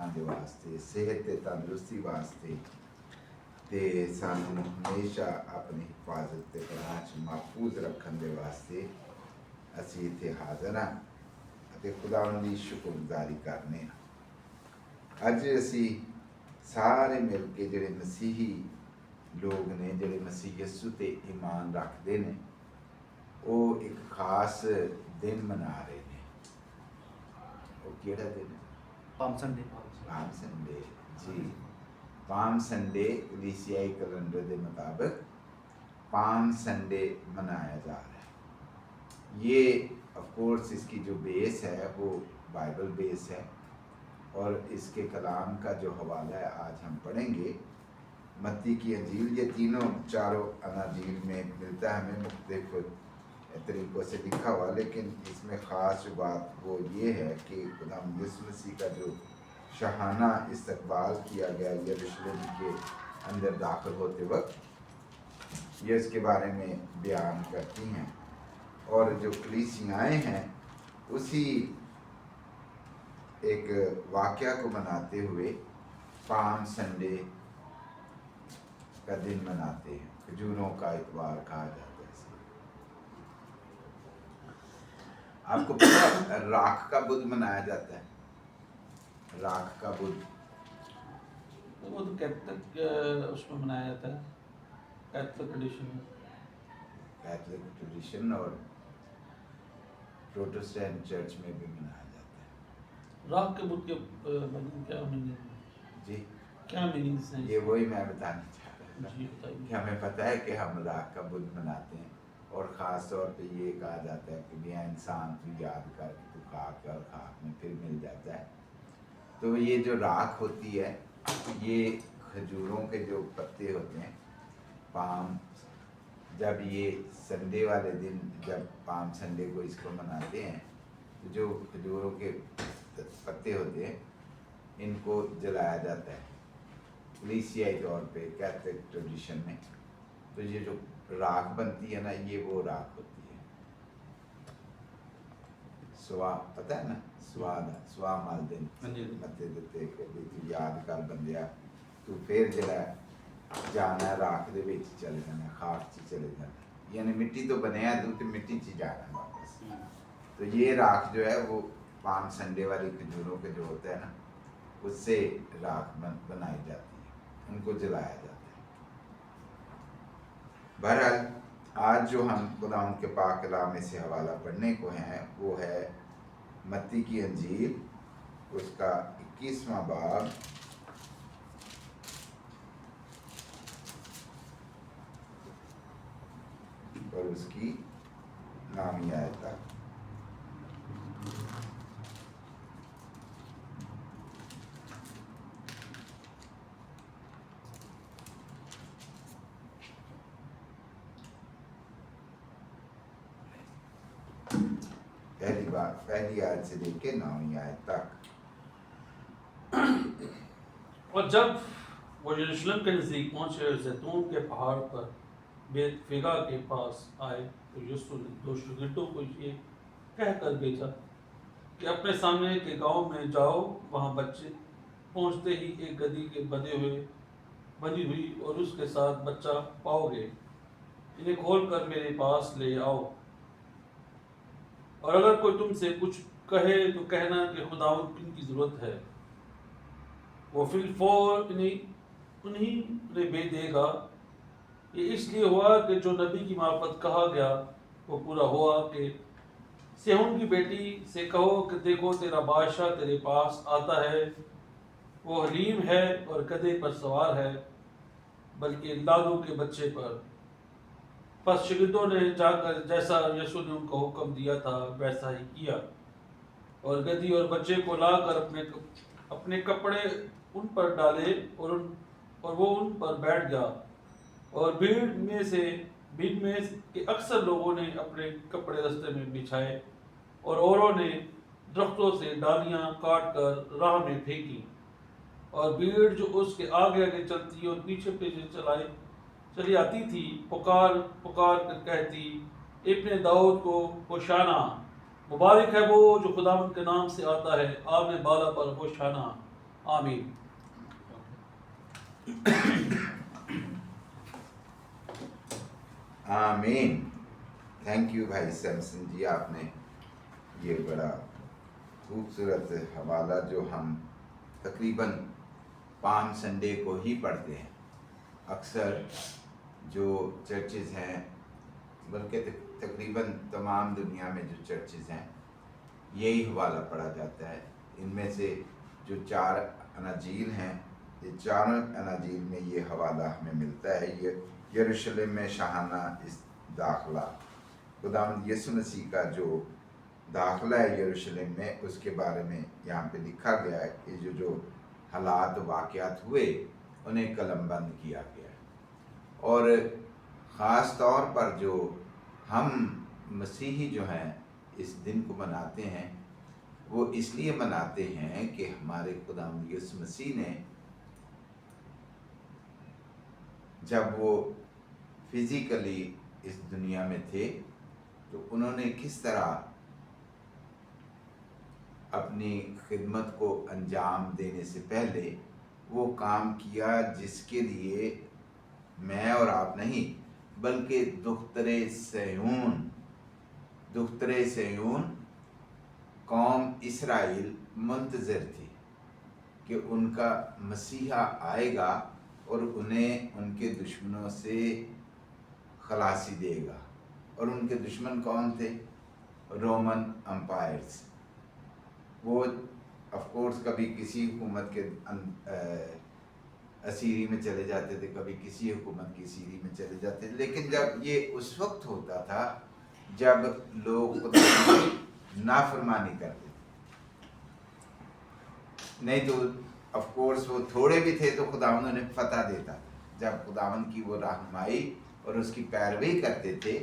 ਲੋਕਾਂ ਦੇ ਵਾਸਤੇ, ਸਿਹਤ ਤੇ ਤੰਦਰੁਸਤੀ ਵਾਸਤੇ ਤੇ ਸਾਨੂੰ ਹਮੇਸ਼ਾ ਆਪਣੀ ਹਿਫਾਜ਼ਤ ਤੇ ਪਨਾਹ 'ਚ ਮਹਿਫੂਜ਼ ਰੱਖਣ ਦੇ ਵਾਸਤੇ ਅਸੀਂ ਇੱਥੇ ਹਾਜ਼ਰ ਹਾਂ ਅਤੇ ਖੁਦਾਵੰਦ ਦੀ ਸ਼ੁਕਰਗੁਜ਼ਾਰੀ ਕਰਨੇ ਹਾਂ। ਅੱਜ ਅਸੀਂ ਸਾਰੇ ਮਿਲ ਕੇ ਜਿਹੜੇ ਮਸੀਹੀ ਲੋਕ ਨੇ, ਜਿਹੜੇ ਮਸੀਹ ਯਿਸੂ ਤੇ ਈਮਾਨ ਰੱਖਦੇ ਨੇ, ਉਹ ਇੱਕ ਖਾਸ ਦਿਨ ਮਨਾ ਰਹੇ ਨੇ। ਉਹ ਕਿਹੜਾ ਦਿਨ ਹੈ? Palm Sunday. ਪਾਮ ਸੰਡੇ ਜੀ। पाम संडे कलीसियाई कैलेंडर के मुताबिक पाम संडे मनाया जा रहा है। ये ऑफ कोर्स इसकी जो बेस है वो बाइबल बेस है और इसके कलाम का जो हवाला है आज हम पढ़ेंगे। मत्ती की अंजील, ये तीनों चारों अनाजील में मिलता है हमें मुख्तलिफ तरीक़ों से लिखा हुआ, लेकिन इसमें ख़ास बात वो ये है कि खुदाम यीशु मसीह का जो शाहाना इस्तकबाल किया गया यरूशलेम के अंदर दाखिल होते वक्त, ये इसके बारे में बयान करती हैं। और जो कलीसियाएँ हैं उसी एक वाक़या को मनाते हुए पाम संडे का दिन मनाते हैं। खजूरों का इतवार कहा जाता है इसे। आपको पता है राख का बुध मनाया जाता है? राख का बुध वो तो कैथलिक उसमें मनाया जाता है, कैथलिक ट्रेडिशन और प्रोटेस्टेंट चर्च में भी मनाया जाता है। राख के बुत के क्या मीनिंग जी, क्या मीनिंग्स हैं? ये वही मैं बताना चाह रहा था जी बताइए। कि हमें पता है कि हम राख का बुध मनाते हैं और ख़ास तौर पे ये कहा जाता है कि बिया इंसान तू याद कर कि तू खाक और खाक में फिर मिल जाता है। तो ये जो राख होती है, ये खजूरों के जो पत्ते होते हैं, पाम, जब ये संडे वाले दिन जब पाम संडे को इसको मनाते हैं तो जो खजूरों के पत्ते होते हैं इनको जलाया जाता है कलीसियाई तौर पे, कैथलिक ट्रेडिशन में। तो ये जो राख बनती है ना, ये वो राख होती है। सुहा पता है ना, सुहा माल दिन मत्ते दिते कि भी तू याद कर बंदिया, तू फिर जरा जाना राख दे विच चले जाना, खाक च चले जाना, यानी मिट्टी तो बनया तू तो मिट्टी च जाना वापस। तो ये राख जो है वो पाम संडे वाली खजूरों के जो होता है ना, उससे राख बनाई जाती है, उनको जलाया जाता है। बहरहाल आज जो हम खुदा उनके पाक कलाम में से हवाला पढ़ने को हैं वो है मत्ती की अंजील, उसका 21वां बाब और उसकी नामी आयत तक। पहली आयत से लेके 9वीं आयत तक। और जब वो यरूशलेम के नज़दीक पहुंचे और जैतून के पहाड़ पर बेतफिगा के पास आए तो यीशु ने 2 शागिर्दों को ये कहकर भेजा कि अपने सामने के गांव में जाओ, वहां बच्चे पहुंचते ही एक गधी के बंधी हुई और उसके साथ बच्चा पाओगे, इन्हें खोलकर मेरे पास ले आओ। और अगर कोई तुमसे कुछ कहे तो कहना कि खुदावंद इनकी ज़रूरत है, वो फिलफौर उन्हीं ने भेज देगा। ये इसलिए हुआ कि जो नबी की मार्फत कहा गया वो पूरा हुआ कि सेहून की बेटी से कहो कि देखो तेरा बादशाह तेरे पास आता है, वो हलीम है और गधे पर सवार है, बल्कि लालू के बच्चे पर। बस शागिर्दों ने जाकर जैसा यीशु ने उनको हुक्म दिया था वैसा ही किया और गधी और बच्चे को लाकर अपने कपड़े उन पर डाले और वो उन पर बैठ गया। और भीड़ में के अक्सर लोगों ने अपने कपड़े रास्ते में बिछाए और औरों ने दरख्तों से डालियां काट कर राह में फेंकी। और भीड़ जो उसके आगे आगे चलती और पीछे पीछे चली आती थी, पुकार कर कहती, इब्ने दाऊद को होशाना, मुबारक है वो जो खुदावंद के नाम से आता है, आने बाला पर होशाना। आमीन। आमीन। थैंक यू भाई सैमसन जी, आपने ये बड़ा खूबसूरत हवाला जो हम तकरीबन पाम संडे को ही पढ़ते हैं। अक्सर जो चर्चेज़ हैं, बल्कि तकरीबन तमाम दुनिया में जो चर्चेज़ हैं, यही हवाला पढ़ा जाता है। इनमें से जो 4 अनाजील हैं, ये चारों अनाजील में ये हवाला हमें मिलता है। ये यरूशलेम में शाहाना इस दाखला, खुदावंद यीशु मसीह का जो दाखला है यरूशलेम में, उसके बारे में यहाँ पे लिखा गया है कि जो हालात वाक़यात हुए उन्हें कलमबंद किया गया है। और ख़ास तौर पर जो हम मसीही जो हैं इस दिन को मनाते हैं, वो इसलिए मनाते हैं कि हमारे खुदावंद यीशु मसीह ने जब वो फिज़िकली इस दुनिया में थे तो उन्होंने किस तरह अपनी खिदमत को अंजाम देने से पहले वो काम किया जिसके लिए मैं और आप नहीं, बल्कि दुख्तरे सयून कौम इसराइल मुंतज़िर थी कि उनका मसीहा आएगा और उन्हें उनके दुश्मनों से खलासी देगा। और उनके दुश्मन कौन थे? Roman umpires. वो ऑफ कोर्स कभी किसी हुकूमत के असीरी में चले जाते थे, कभी किसी हुकूमत की असीरी में चले जाते थे, लेकिन जब ये उस वक्त होता था जब लोग खुदा की नाफरमानी करते थे। नहीं तो ऑफ कोर्स वो थोड़े भी थे तो खुदावंद उन्हें फतह देता था। जब खुदावंद की वो रहनुमाई और उसकी पैरवी करते थे,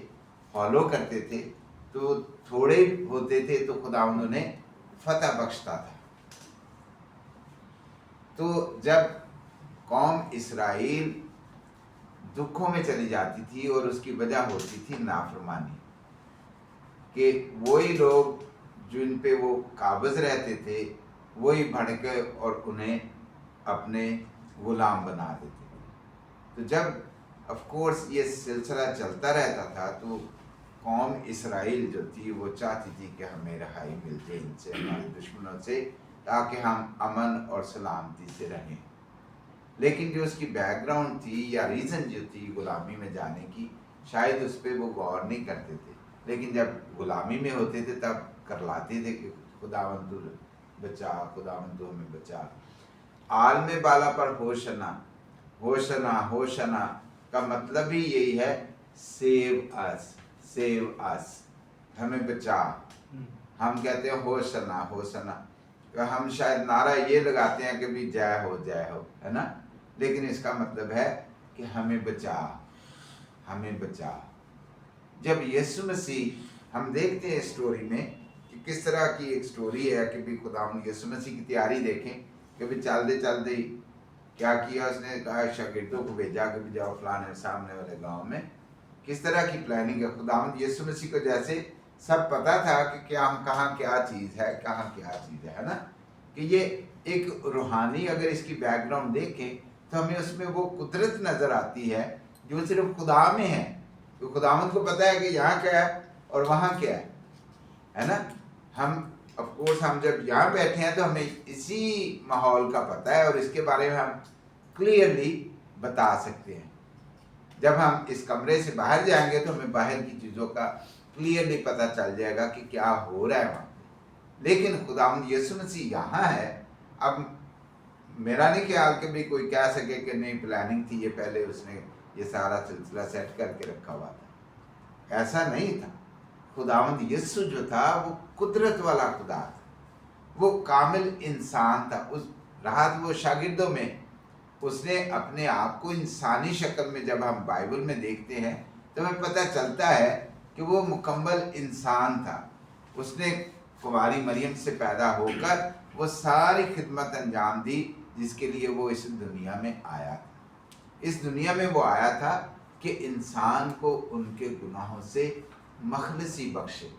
फॉलो करते थे, तो थोड़े होते थे तो खुदावंद उन्हें फतह बख्शता था। तो जब कौम इसराइल दुखों में चली जाती थी और उसकी वजह होती थी नाफरमानी, कि वही लोग जिन पे वो काबिज रहते थे वही भड़के और उन्हें अपने गुलाम बना देते थे। तो जब ऑफ कोर्स ये सिलसिला चलता रहता था तो कौम इसराइल जो थी वो चाहती थी कि हमें रहाई मिल जाए इनसे, हमारे दुश्मनों से, ताकि हम अमन और सलामती से रहें। लेकिन जो उसकी बैकग्राउंड थी या रीज़न जो थी गुलामी में जाने की, शायद उस पर वो गौर नहीं करते थे। लेकिन जब गुलामी में होते थे तब करलाते थे कि खुदावंद तू बचा, खुदावंद तू हमें बचा। आलम बाला पर होशना होशना होशना का मतलब ही यही है, सेव अस, हमें बचा। हम कहते हैं होशना होशना, हम शायद नारा ये लगाते हैं कि भी जय हो, है ना, लेकिन इसका मतलब है कि हमें बचा, हमें बचा। जब यीशु मसीह, हम देखते हैं स्टोरी में कि किस तरह की एक स्टोरी है कि भी खुदावंद यीशु मसीह की तैयारी देखें कि भी चलते चलते ही क्या किया उसने, कहा शागिर्दों को भेजा कि भी जाओ फलाने सामने वाले गांव में। किस तरह की प्लानिंग है। खुदावंद यीशु मसीह को जैसे सब पता था कि क्या हम कहाँ क्या चीज़ है, कहाँ क्या चीज़ है ना, कि ये एक रूहानी अगर इसकी बैकग्राउंड देखें तो हमें उसमें वो कुदरत नज़र आती है जो सिर्फ खुदा में है। तो खुदावंद को पता है कि यहाँ क्या है और वहाँ क्या है ना। हम ऑफ कोर्स हम जब यहाँ बैठे हैं तो हमें इसी माहौल का पता है और इसके बारे में हम क्लियरली बता सकते हैं। जब हम इस कमरे से बाहर जाएंगे तो हमें बाहर की चीज़ों का क्लियरली पता चल जाएगा कि क्या हो रहा है वहाँ पे। लेकिन खुदावंद यीशु मसीह यहाँ है। अब मेरा नहीं ख्याल कि भी कोई कह सके कि नहीं प्लानिंग थी, ये पहले उसने ये सारा सिलसिला सेट करके रखा हुआ था। ऐसा नहीं था। खुदावंद यीशु जो था वो कुदरत वाला खुदा था, वो कामिल इंसान था। उस राहत वो शागिर्दों में उसने अपने आप को इंसानी शक्ल में, जब हम बाइबल में देखते हैं तो हमें पता चलता है कि वो मुकम्मल इंसान था। उसने कुंवारी मरियम से पैदा होकर वो सारी खिदमत अंजाम दी जिसके लिए वो इस दुनिया में आया था। इस दुनिया में वो आया था कि इंसान को उनके गुनाहों से मखलसी बख्शे,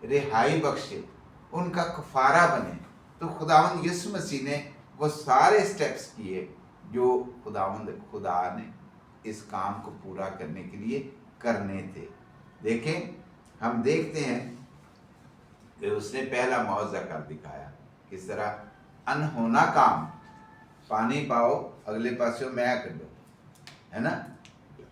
रिहाई बख्शे, उनका कफारा बने। तो खुदावंद यीशु मसीह ने वो सारे स्टेप्स किए जो खुदा ने इस काम को पूरा करने के लिए करने थे। देखें, हम देखते हैं कि उसने पहला मौजज़ा कर दिखाया, किस तरह अनहोना काम, पानी पाओ अगले पासों मैं कर दो, है ना।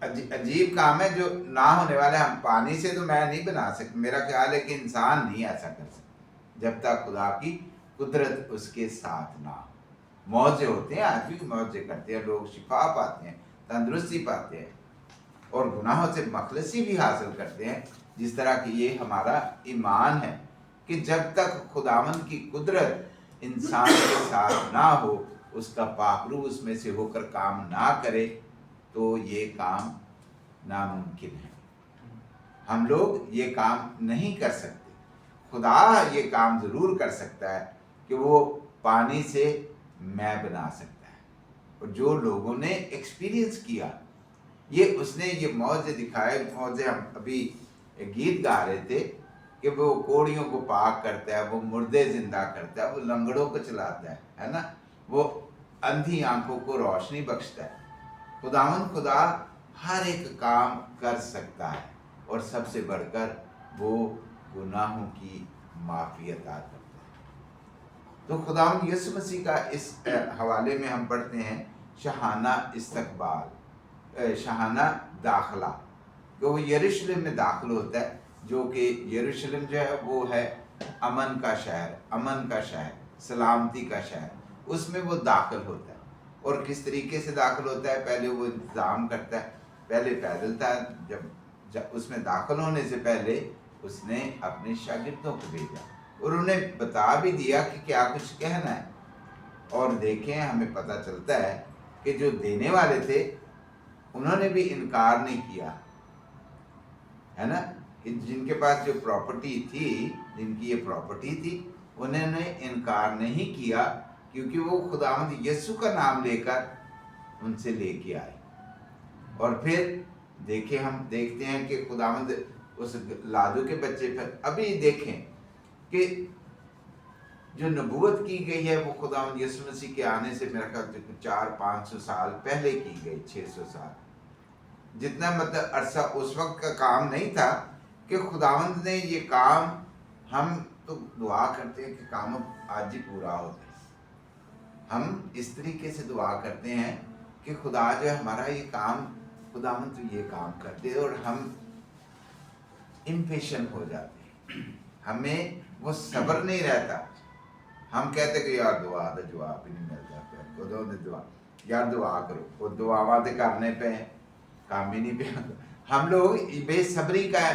अजीब काम है जो ना होने वाला है। हम पानी से तो मैं नहीं बना सकते, मेरा ख्याल है कि इंसान नहीं ऐसा कर सकता जब तक खुदा की कुदरत उसके साथ ना हो। मौजे होते हैं, आज भी मौजे करते हैं, लोग शिफा पाते हैं, तंदुरुस्ती पाते हैं और गुनाहों से मखलसी भी हासिल करते हैं। जिस तरह कि ये हमारा ईमान है कि जब तक खुदावंद की कुदरत इंसान के साथ ना हो, उसका पाखरू उसमें से होकर काम ना करे, तो ये काम नामुमकिन है। हम लोग ये काम नहीं कर सकते। खुदा ये काम ज़रूर कर सकता है कि वो पानी से मैं बना सकता है। और जो लोगों ने एक्सपीरियंस किया, ये उसने ये मौजे दिखाए। मौजे हम अभी गीत गा रहे थे कि वो कोड़ियों को पाक करता है, वो मुर्दे जिंदा करता है, वो लंगड़ों को चलाता है ना, वो अंधी आंखों को रोशनी बख्शता है। खुदा हर एक काम कर सकता है और सबसे बढ़कर वो गुनाहों की माफ़ी अता करता है। तो खुदावंद यीशु मसीह का इस हवाले में हम पढ़ते हैं शहाना इस्तकबाल, शहाना दाखला, तो वो यरूशलेम में दाखिल होता है, जो कि यरूशलेम जो है वो है अमन का शहर, सलामती का शहर, उसमें वो दाखिल होता है। और किस तरीके से दाखिल होता है, पहले वो इंतज़ाम करता है। पहले पैदल था, जब उसमें दाखिल होने से पहले उसने अपने शागिर्दों को भेजा और उन्हें बता भी दिया कि क्या कुछ कहना है। और देखें, हमें पता चलता है कि जो देने वाले थे उन्होंने भी इनकार नहीं किया, है ना। जिनके पास जो प्रॉपर्टी थी, जिनकी ये प्रॉपर्टी थी, उन्होंने इनकार नहीं किया, क्योंकि वो खुदावंद यीशु का नाम लेकर उनसे लेके आए। और फिर देखें, हम देखते हैं कि खुदावंद उस लादू के बच्चे पर, अभी देखें कि जो नबूवत की गई है वो खुदावंद यीशु मसीह के आने से मेरा ख्याल 400-500 साल पहले की गई, 600 साल, जितना मतलब अरसा उस वक्त का काम नहीं था कि खुदावंद ने ये काम, हम तो दुआ करते हैं कि काम आज ही पूरा हो जाए। हम इस तरीके से दुआ करते हैं कि खुदा जो है हमारा ये काम, खुदावंद तो ये काम कर दे, और हम इम्पेशेंट हो जाते हैं, हमें वो सब्र नहीं रहता। हम कहते कि यार दुआ का जवाब ही नहीं मिलता, दुआ यार दुआ करो, वो दुआवा तो करने पे काम ही नहीं पे। हम लोग बेसब्री का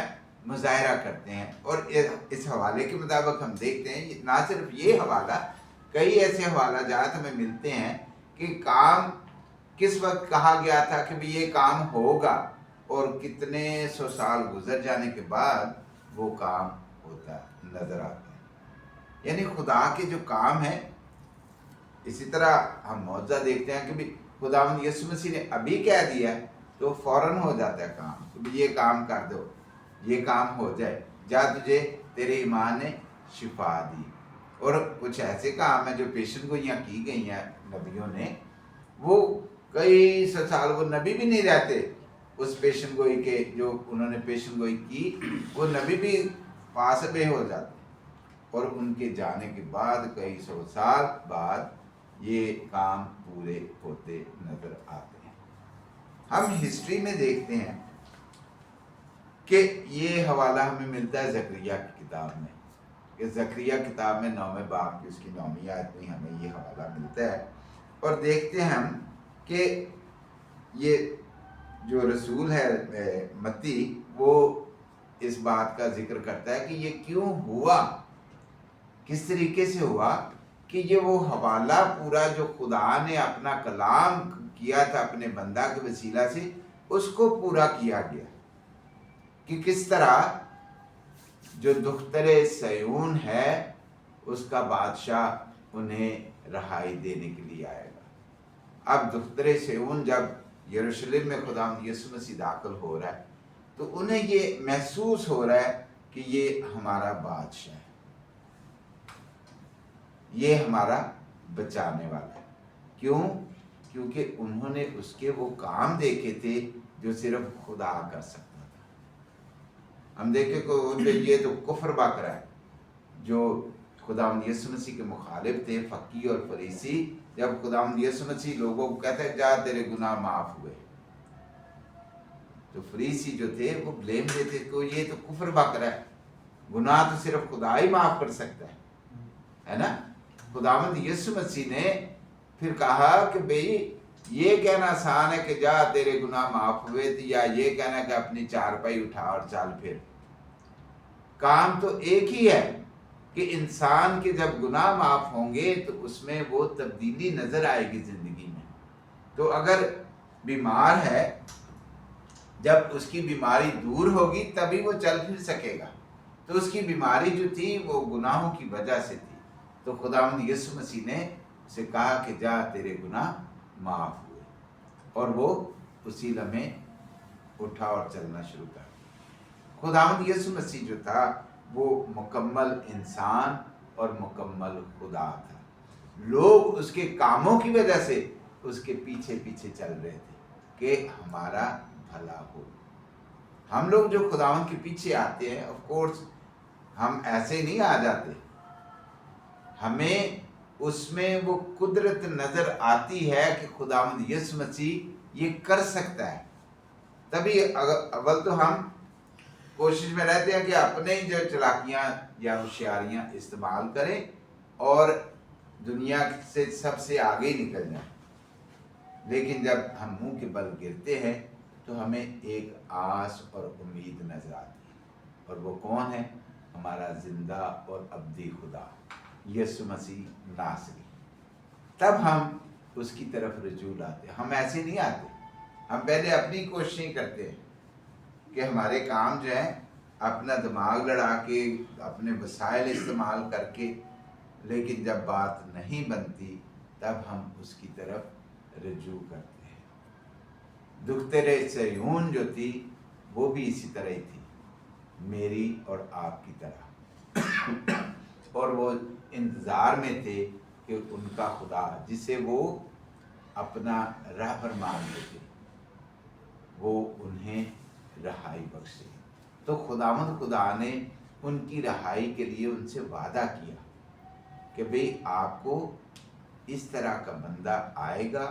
मुजाहरा करते हैं। और इस हवाले के मुताबिक हम देखते हैं, ना सिर्फ ये हवाला, कई ऐसे हवाला जात हमें मिलते हैं कि काम किस वक्त कहा गया था कि भी ये काम होगा, और कितने 100 साल गुजर जाने के बाद वो काम होता नजर आता है। यानी खुदा के जो काम है, इसी तरह हम मौजज़ा देखते हैं कि भी खुदावंद यीशु मसीह ने अभी कह दिया तो फौरन हो जाता है काम, तो भी ये काम कर दो, ये काम हो जाए, जा तुझे तेरे ईमान ने शिफा दी। और कुछ ऐसे काम है जो पेशन गोइयाँ की गई हैं नबियों ने, वो कई 100 साल वो नबी भी नहीं रहते उस पेशन गोई के, जो उन्होंने पेशन गोई की, वो नबी भी पास बे हो जाते, और उनके जाने के बाद कई 100 साल बाद ये काम पूरे होते नजर आते हैं। हम हिस्ट्री में देखते हैं कि ये हवाला हमें मिलता है ज़करिया की किताब में, कि ज़करिया किताब में 9वें बाब की उसकी 9वीं आयत में हमें ये हवाला मिलता है। और देखते हैं हम कि ये जो रसूल है मत्ती, वो इस बात का जिक्र करता है कि ये क्यों हुआ, किस तरीके से हुआ, कि ये वो हवाला पूरा जो खुदा ने अपना कलाम किया था अपने बंदा के वसीला से, उसको पूरा किया गया, कि किस तरह जो दुख्तरे सयून है उसका बादशाह उन्हें रहाई देने के लिए आएगा। अब दुख्तरे सयून जब यरूशलेम में खुदावंद यीशु मसीह दाखिल हो रहा है, तो उन्हें ये महसूस हो रहा है कि ये हमारा बादशाह है, ये हमारा बचाने वाला है। کیوں؟ کیونکہ انہوں نے اس کے وہ کام دیکھے تھے جو صرف خدا کر سکتا تھا. ہم دیکھیں کہ یہ تو کفر باقر ہے. جو خداوند یسوع مسیح کے مخالف تھے فقی اور فریسی، جب خداوند یسوع مسیح لوگوں کو کہتے ہیں جا تیرے گناہ معاف ہوئے، تو فریسی جو تھے وہ بلیم دیتے کہ یہ تو کفر باقر ہے، گناہ تو صرف خدا ہی معاف کر سکتا ہے نا. خداوند یسوع مسیح نے پھر کہا کہ بھئی یہ کہنا آسان ہے کہ جا تیرے گناہ معاف ہوئے، یا یہ کہنا کہ اپنی چارپائی اٹھا اور چل پھر. کام تو ایک ہی ہے کہ انسان کے جب گناہ معاف ہوں گے تو اس میں وہ تبدیلی نظر آئے گی زندگی میں. تو اگر بیمار ہے، جب اس کی بیماری دور ہوگی تبھی وہ چل پھر سکے گا. تو اس کی بیماری جو تھی وہ گناہوں کی وجہ سے تھی. تو خداوند یسوع مسیح نے اسے کہا کہ جا تیرے گناہ معاف ہوئے، اور وہ اسی لمحے اٹھا اور چلنا شروع کر. خداوند یسوع مسیح جو تھا وہ مکمل انسان اور مکمل خدا تھا. لوگ اس کے کاموں کی وجہ سے اس کے پیچھے پیچھے چل رہے تھے کہ ہمارا بھلا ہو. ہم لوگ جو خداوند کے پیچھے آتے ہیں، آف کورس ہم ایسے نہیں آ جاتے، ہمیں اس میں وہ قدرت نظر آتی ہے کہ خداوند یسوع مسیح یہ کر سکتا ہے. تبھی اول تو ہم کوشش میں رہتے ہیں کہ اپنے ہی جو چلاکیاں یا ہوشیاریاں استعمال کریں اور دنیا سے سب سے آگے نکل جائیں. لیکن جب ہم منہ کے بل گرتے ہیں تو ہمیں ایک آس اور امید نظر آتی ہے، اور وہ کون ہے؟ ہمارا زندہ اور ابدی خدا یسوع مسیح ناصری. تب ہم اس کی طرف رجوع لاتے ہیں. ہم ایسے نہیں آتے، ہم پہلے اپنی کوششیں کرتے ہیں کہ ہمارے کام جو ہے اپنا دماغ لڑا کے اپنے وسائل استعمال کر کے، لیکن جب بات نہیں بنتی تب ہم اس کی طرف رجوع کرتے ہیں. دختر صہیون جو تھی وہ بھی اسی طرح ہی تھی، میری اور آپ کی طرح، اور وہ انتظار میں تھے کہ ان کا خدا جسے وہ اپنا رہبر مانتے تھے وہ انہیں رہائی بخشے. تو خداوند خدا نے ان کی رہائی کے لیے ان سے وعدہ کیا کہ بھئی آپ کو اس طرح کا بندہ آئے گا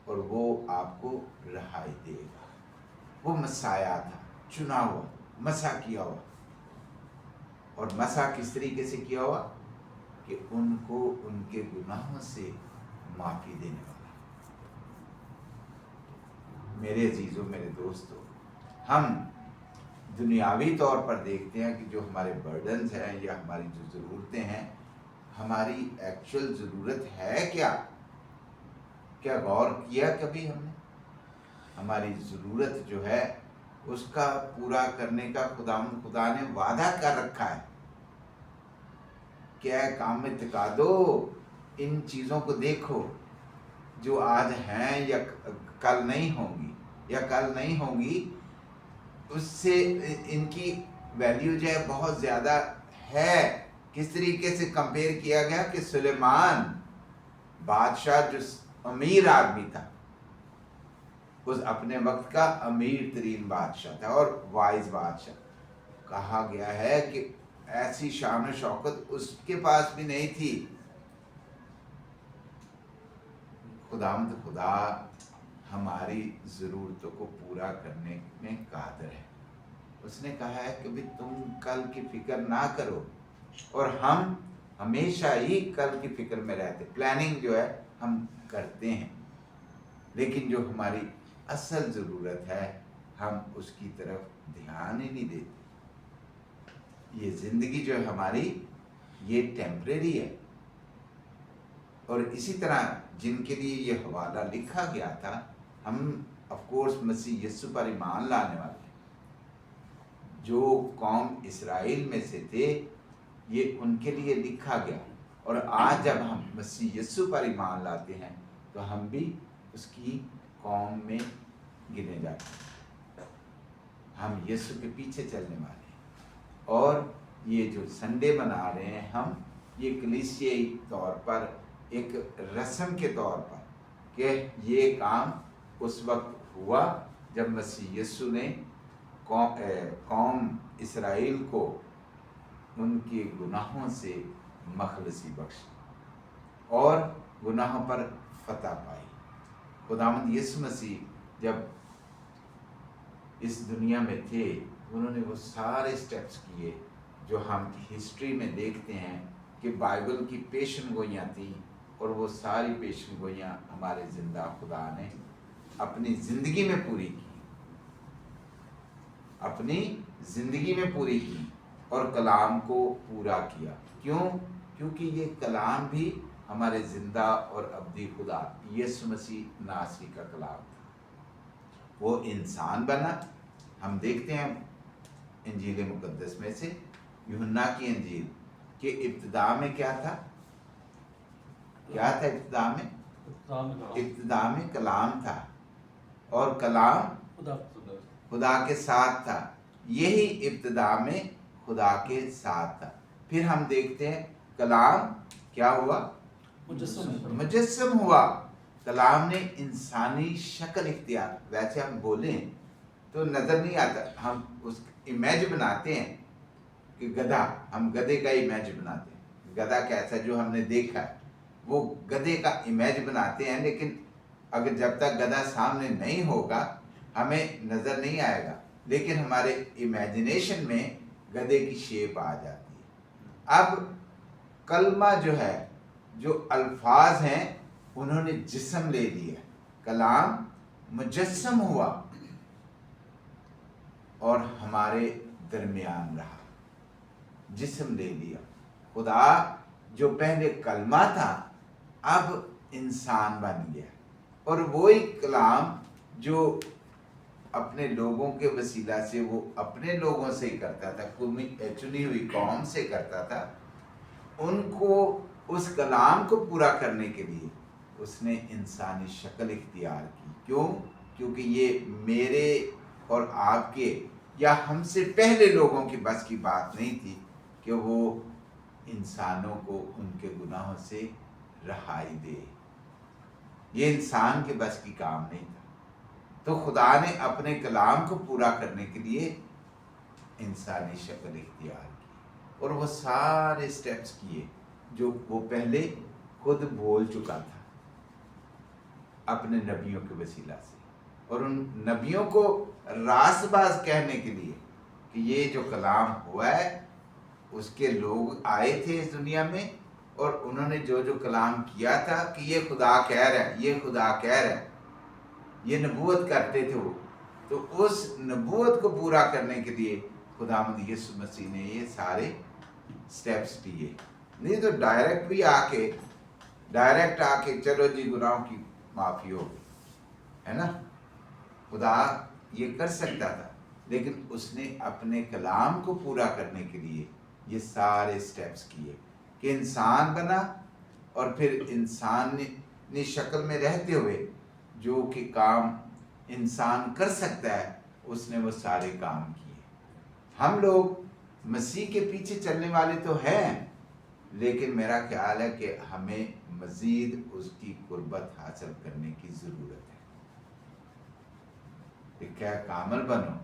اور وہ آپ کو رہائی دے گا. وہ مسیح تھا، چنا ہوا، مسح کیا ہوا. اور مسح کس طریقے سے کیا ہوا؟ کہ ان کو ان کے گناہوں سے معافی دینے والا. میرے عزیزوں، میرے دوستوں، ہم دنیاوی طور پر دیکھتے ہیں کہ جو ہمارے برڈنز ہیں یا ہماری جو ضرورتیں ہیں، ہماری ایکچوئل ضرورت ہے کیا؟ کیا غور کیا کبھی ہم نے؟ ہماری ضرورت جو ہے اس کا پورا کرنے کا خدا نے وعدہ کر رکھا ہے. کیا کام میں ٹکا دو، ان چیزوں کو دیکھو جو آج ہیں یا کل نہیں ہوں گی، یا کل نہیں ہوں گی، اس سے ان کی ویلیو جو ہے بہت زیادہ ہے. کس طریقے سے کمپیئر کیا گیا کہ سلیمان بادشاہ جو امیر آدمی تھا، اس اپنے وقت کا امیر ترین بادشاہ تھا اور وائز بادشاہ، کہا گیا ہے کہ ایسی شان و شوکت اس کے پاس بھی نہیں تھی. خداوند خدا ہماری ضرورتوں کو پورا کرنے میں قادر ہے. اس نے کہا ہے کہ بھی تم کل کی فکر نہ کرو، اور ہم ہمیشہ ہی کل کی فکر میں رہتے. پلاننگ جو ہے ہم کرتے ہیں، لیکن جو ہماری اصل ضرورت ہے ہم اس کی طرف دھیان ہی نہیں دیتے. یہ زندگی جو ہے ہماری یہ ٹیمپریری ہے. اور اسی طرح جن کے لیے یہ حوالہ لکھا گیا تھا، ہم آف کورس مسیح یسوع پر ایمان لانے والے ہیں. جو قوم اسرائیل میں سے تھے یہ ان کے لیے لکھا گیا، اور آج جب ہم مسیح یسوع پر ایمان لاتے ہیں تو ہم بھی اس کی قوم میں گنے جاتے ہیں. ہم یسوع کے پیچھے چلنے والے ہیں. اور یہ جو سنڈے منا رہے ہیں ہم، یہ کلیسیائی طور پر ایک رسم کے طور پر کہ یہ کام اس وقت ہوا جب مسیح یسوع نے قوم اسرائیل کو ان کے گناہوں سے مخلصی بخشی اور گناہوں پر فتح پائی۔ خداوند یسوع مسیح جب اس دنیا میں تھے انہوں نے وہ سارے سٹیپس کیے جو ہم ہسٹری میں دیکھتے ہیں کہ بائبل کی پیشن گوئیاں تھیں، اور وہ ساری پیشن گوئیاں ہمارے زندہ خدا نے اپنی زندگی میں پوری کی، اپنی زندگی میں پوری کی اور کلام کو پورا کیا۔ کیوں؟ کیونکہ یہ کلام بھی ہمارے زندہ اور ابدی خدا یسوع مسیح ناصری کا کلام تھا۔ وہ انسان بنا۔ ہم دیکھتے ہیں انجیل مقدس میں سے یوحنا کی انجیل کہ ابتدا میں کیا تھا؟ کیا تھا ابتدا میں؟ ابتدا میں کلام تھا، اور کلام خدا کے ساتھ تھا۔ یہی ابتدا میں خدا کے ساتھ تھا۔ پھر ہم دیکھتے ہیں کلام کیا ہوا؟ مجسم ہوا۔ کلام نے انسانی شکل اختیار۔ ویسے ہم بولیں تو نظر نہیں آتا، ہم اس امیج بناتے ہیں کہ گدھا، ہم گدھے کا امیج بناتے ہیں، گدھا کیسا جو ہم نے دیکھا ہے وہ گدھے کا امیج بناتے ہیں، لیکن اگر جب تک گدھا سامنے نہیں ہوگا ہمیں نظر نہیں آئے گا، لیکن ہمارے امیجنیشن میں گدھے کی شیپ آ جاتی ہے۔ اب کلمہ جو ہے، جو الفاظ ہیں انہوں نے جسم لے لیا، کلام مجسم ہوا اور ہمارے درمیان رہا، جسم لے لیا۔ خدا جو پہلے کلمہ تھا اب انسان بن گیا، اور وہی کلام جو اپنے لوگوں کے وسیلہ سے وہ اپنے لوگوں سے ہی کرتا تھا، چنی ہوئی قوم سے کرتا تھا، ان کو اس کلام کو پورا کرنے کے لیے اس نے انسانی شکل اختیار کی۔ کیوں؟ کیونکہ یہ میرے اور آپ کے یا ہم سے پہلے لوگوں کی بس کی بات نہیں تھی کہ وہ انسانوں کو ان کے گناہوں سے رہائی دے۔ یہ انسان کے بس کی کام نہیں تھا، تو خدا نے اپنے کلام کو پورا کرنے کے لیے انسانی شکل اختیار کی، اور وہ سارے سٹیپس کیے جو وہ پہلے خود بول چکا تھا اپنے نبیوں کے وسیلہ سے، اور ان نبیوں کو راست باز کہنے کے لیے کہ یہ جو کلام ہوا ہے اس کے لوگ آئے تھے اس دنیا میں، اور انہوں نے جو جو کلام کیا تھا کہ یہ خدا کہہ رہا ہے، یہ خدا کہہ رہا ہے، یہ نبوت کرتے تھے وہ، تو اس نبوت کو پورا کرنے کے لیے خداوند یسوع مسیح نے یہ سارے سٹیپس لیے۔ نہیں تو ڈائریکٹ آ کے چلو جی گناہوں کی معافی ہو گئی، ہے نا؟ خدا یہ کر سکتا تھا، لیکن اس نے اپنے کلام کو پورا کرنے کے لیے یہ سارے سٹیپس کیے کہ انسان بنا، اور پھر انسان نے شکل میں رہتے ہوئے جو کہ کام انسان کر سکتا ہے اس نے وہ سارے کام کیے۔ ہم لوگ مسیح کے پیچھے چلنے والے تو ہیں، لیکن میرا خیال ہے کہ ہمیں مزید اس کی قربت حاصل کرنے کی ضرورت ہے کہ کیا کامل بنو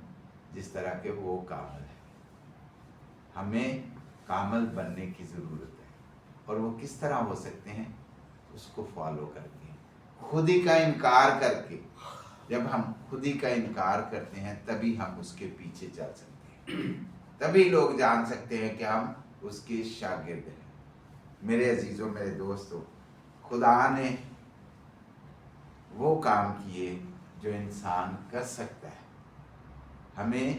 جس طرح کہ وہ کامل ہے۔ ہمیں کامل بننے کی ضرورت ہے، اور وہ کس طرح ہو سکتے ہیں؟ اس کو فالو کر کے، خود ہی کا انکار کر کے۔ جب ہم خود ہی کا انکار کرتے ہیں تبھی ہم اس کے پیچھے چل سکتے ہیں، تبھی لوگ جان سکتے ہیں کہ ہم اس کے شاگرد ہیں۔ میرے عزیزوں، میرے دوستوں، خدا نے وہ کام کیے جو انسان کر سکتا ہے، ہمیں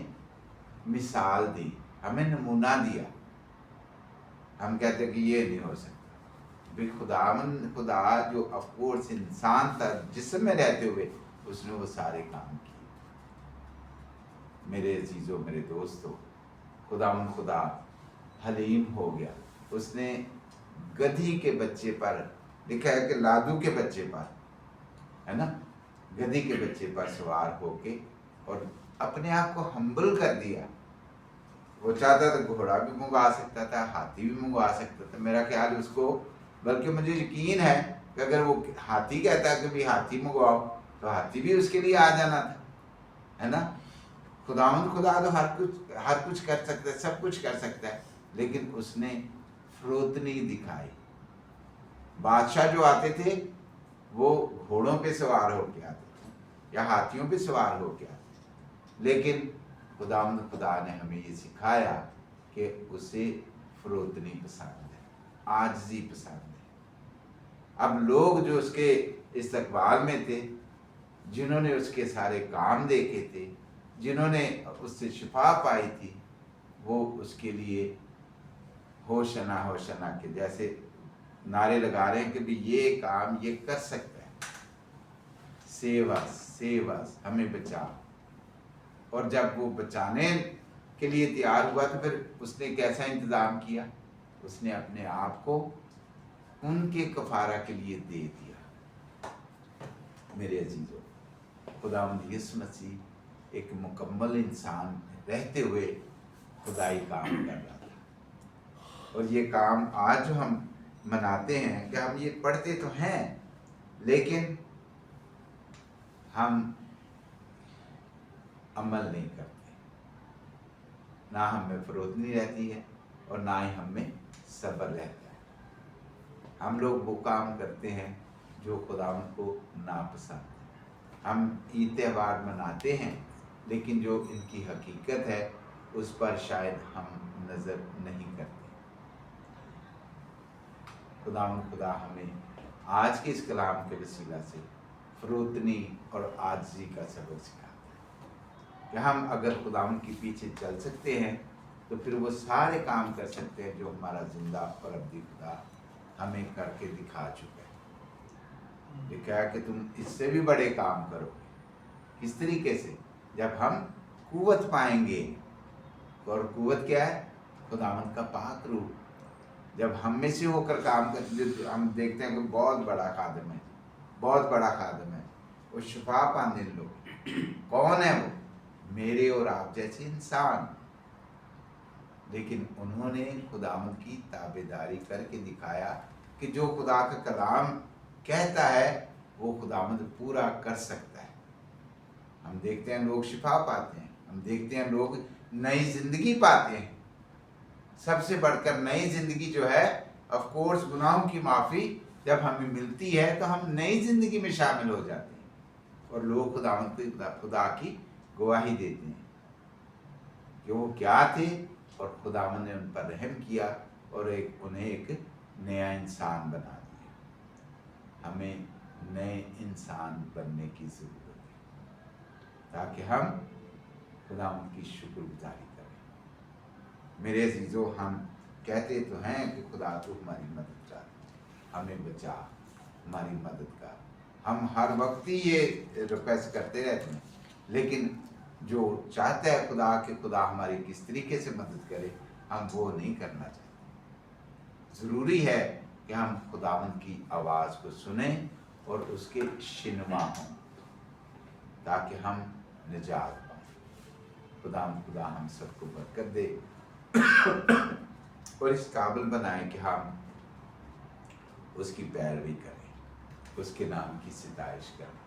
مثال دی، ہمیں نمونہ دیا۔ ہم کہتے ہیں کہ یہ نہیں ہو سکتا، بھی خدا جو آف کورس انسان تھا جسم میں رہتے ہوئے اس نے وہ سارے کام کیے۔ میرے عزیزوں، میرے دوستوں، خدا حلیم ہو گیا۔ اس نے گدھی کے بچے پر، لکھا ہے کہ لادو کے بچے پر، ہے نا، گدھی کے بچے پر سوار ہو کے، اور اپنے آپ کو ہمبل کر دیا۔ وہ چاہتا تھا گھوڑا بھی منگوا سکتا تھا، ہاتھی بھی منگوا سکتا تھا، میرا خیال اس کو، بلکہ مجھے یقین ہے کہ اگر وہ ہاتھی کہتا ہے کہ بھی ہاتھی منگواؤ تو ہاتھی بھی اس کے لیے آ جانا تھا، ہے نا. خداوند خدا تو ہر کچھ کر سکتا ہے، سب کچھ کر سکتا ہے، لیکن اس نے فروتنی دکھائی. بادشاہ جو آتے تھے وہ گھوڑوں پہ سوار ہو کے آتے تھے یا ہاتھیوں پہ سوار ہو کے آتے تھے، لیکن خداوند خدا نے ہمیں یہ سکھایا کہ اسے فروتنی پسند ہے، عاجزی پسند ہے. اب لوگ جو اس کے استقبال میں تھے، جنہوں نے اس کے سارے کام دیکھے تھے، جنہوں نے اس سے شفا پائی تھی، وہ اس کے لیے ہوشنا ہوشنا کے جیسے نعرے لگا رہے ہیں کہ بھی یہ کام یہ کر سکتا ہے، سیو اس، سیو اس، ہمیں بچا. اور جب وہ بچانے کے لیے تیار ہوا تو پھر اس نے کیسا انتظام کیا؟ اس نے اپنے آپ کو ان کے کفارہ کے لیے دے دیا. میرے عزیزو، خداوند یسوع مسیح ایک مکمل انسان رہتے ہوئے خدائی کام کر رہا تھا. اور یہ کام آج جو ہم مناتے ہیں کہ ہم یہ پڑھتے تو ہیں، لیکن ہم عمل نہیں کرتے. نہ ہم میں فروتنی رہتی ہے اور نہ ہی ہم میں صبر رہتا ہے. ہم لوگ وہ کام کرتے ہیں جو خداوند کو ناپسند ہے. ہم عید تہوار مناتے ہیں، لیکن جو ان کی حقیقت ہے اس پر شاید ہم نظر نہیں کرتے. خداوند خدا ہمیں آج کے اس کلام کے وسیلہ سے فروتنی اور عاجزی کا سبق سکھاتا ہے کہ ہم اگر خداوند کے پیچھے چل سکتے ہیں تو پھر وہ سارے کام کر سکتے ہیں جو ہمارا زندہ اور ابدی خدا ہمیں کر کے دکھا چکا ہے. لکھا کہ تم اس سے بھی بڑے کام کرو گے. کس طریقے سے؟ جب ہم قوت پائیں گے. اور قوت کیا ہے؟ خداوند کا پاک روح جب ہم میں سے ہو کر کام کرتے، ہم دیکھتے ہیں کہ بہت بڑا خادم ہے، بہت بڑا خادم ہے. وہ شفا پانے لوگ کون ہے؟ وہ میرے اور آپ جیسے انسان، لیکن انہوں نے خداوند کی تابعداری کر کے دکھایا کہ جو خدا کا کلام کہتا ہے وہ خداوند پورا کر سکتا ہے. ہم دیکھتے ہیں لوگ شفا پاتے ہیں، ہم دیکھتے ہیں لوگ نئی زندگی پاتے ہیں. سب سے بڑھ کر نئی زندگی جو ہے، آف کورس گناہوں کی معافی جب ہمیں ملتی ہے تو ہم نئی زندگی میں شامل ہو جاتے ہیں اور لوگ خداوند کو خدا کی گواہی دیتے ہیں کہ وہ کیا تھے اور خداوند نے ان پر رحم کیا اور انہیں ایک نیا انسان بنا دیا. ہمیں نئے انسان بننے کی ضرورت ہے تاکہ ہم خداوند کی شکر گزاری کریں. میرے عزیزو، ہم کہتے تو ہیں کہ خدا تو ہماری مدد کر، ہمیں بچا، ہماری مدد کر. ہم ہر وقت ہی یہ ریکویسٹ کرتے رہتے ہیں، لیکن جو چاہتا ہے خدا کہ خدا ہماری کس طریقے سے مدد کرے، ہم وہ نہیں کرنا چاہتے. ضروری ہے کہ ہم خداوند کی آواز کو سنیں اور اس کے شنوا ہوں تاکہ ہم نجات پائیں. خدا ہم سب کو برکت دے اور اس قابل بنائیں کہ ہم اس کی پیروی کریں، اس کے نام کی ستائش کریں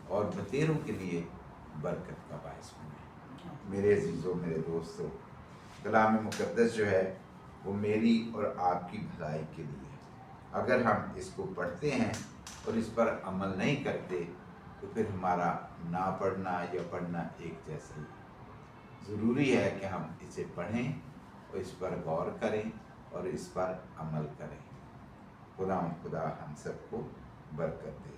اور بتیروں کے لیے برکت کا باعث بنیں. میرے عزیزوں، میرے دوستوں، کلام مقدس جو ہے وہ میری اور آپ کی بھلائی کے لیے ہے. اگر ہم اس کو پڑھتے ہیں اور اس پر عمل نہیں کرتے تو پھر ہمارا نہ پڑھنا یا پڑھنا ایک جیسا ہی. ضروری ہے کہ ہم اسے پڑھیں اور اس پر غور کریں اور اس پر عمل کریں. خدا ہم سب کو برکت دے.